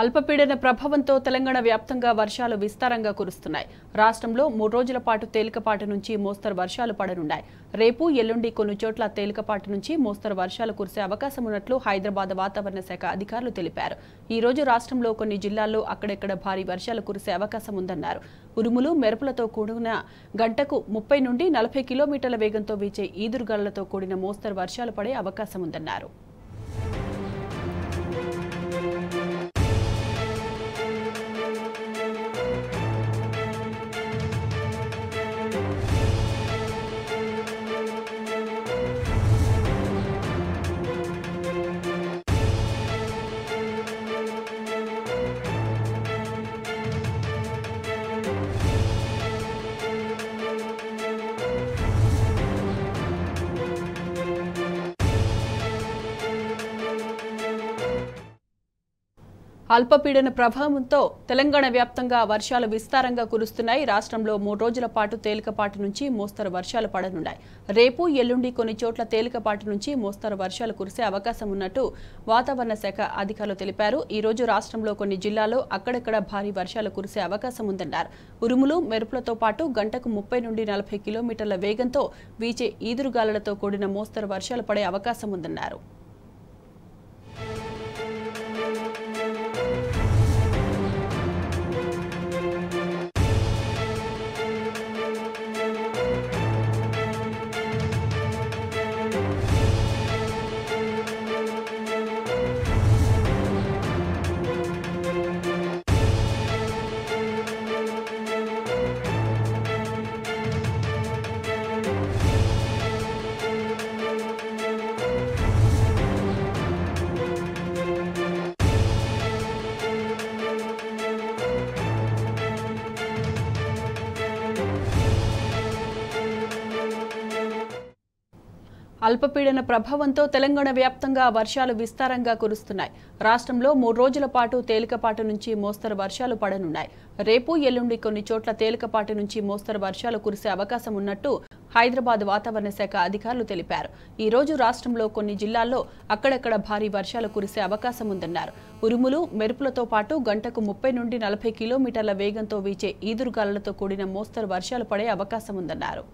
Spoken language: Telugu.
అల్పపీడన ప్రభావంతో తెలంగాణ వ్యాప్తంగా వర్షాలు విస్తారంగా కురుస్తున్నాయి. రాష్ట్రంలో 3 రోజుల పాటు తేలికపాటి నుంచి మోస్తరు వర్షాలు పడనున్నాయి. రేపు ఎల్లుండి కొన్ని చోట్ల తేలికపాటి నుంచి మోస్తరు వర్షాలు కురిసే అవకాశం ఉన్నట్లు హైదరాబాద్ వాతావరణ శాఖ అధికారులు తెలిపారు. ఈ రోజు రాష్ట్రంలో కొన్ని జిల్లాల్లో అక్కడెక్కడ భారీ వర్షాలు కురిసే అవకాశం ఉందన్నారు. ఉరుములు, మెరుపులతో కూడిన గంటకు 30 నుండి 40 కిలోమీటర్ల వేగంతో వీచే ఈదురుగాలులతో కూడిన మోస్తరు వర్షాలు పడే అవకాశం ఉందన్నారు. అల్పపీడన ప్రభావంతో తెలంగాణ వ్యాప్తంగా వర్షాలు విస్తారంగా కురుస్తున్నాయి. రాష్ట్రంలో 3 రోజుల పాటు తేలికపాటి నుంచి మోస్తరు వర్షాలు పడనున్నాయి. రేపు ఎల్లుండి కొన్ని చోట్ల తేలికపాటి నుంచి మోస్తరు వర్షాలు కురిసే అవకాశం ఉన్నట్టు వాతావరణ శాఖ అధికారులు తెలిపారు. ఈ రోజు రాష్ట్రంలో కొన్ని జిల్లాల్లో అక్కడక్కడ భారీ వర్షాలు కురిసే అవకాశం ఉందన్నారు. ఉరుములు, మెరుపులతో పాటు గంటకు 30 నుండి 40 కిలోమీటర్ల వేగంతో వీచే ఈదురుగాలులతో కూడిన మోస్తరు వర్షాలు పడే అవకాశం ఉందన్నారు. అల్పపీడన ప్రభావంతో తెలంగాణ వ్యాప్తంగా వర్షాలు విస్తారంగా కురుస్తున్నాయి. రాష్ట్రంలో 3 రోజుల పాటు తేలికపాటి నుంచి మోస్తరు వర్షాలు పడనున్నాయి. రేపు ఎల్లుండి కొన్ని చోట్ల తేలికపాటి నుంచి మోస్తరు వర్షాలు కురిసే అవకాశం ఉన్నట్టు హైదరాబాద్ వాతావరణ శాఖ అధికారులు తెలిపారు. ఈ రోజు రాష్ట్రంలో కొన్ని జిల్లాల్లో అక్కడక్కడ భారీ వర్షాలు కురిసే అవకాశం ఉందన్నారు. ఉరుములు, మెరుపులతో పాటు గంటకు 30 నుండి 40 కిలోమీటర్ల వేగంతో వీచే ఈదురుగాలులతో కూడిన మోస్తరు వర్షాలు పడే అవకాశం ఉందన్నారు.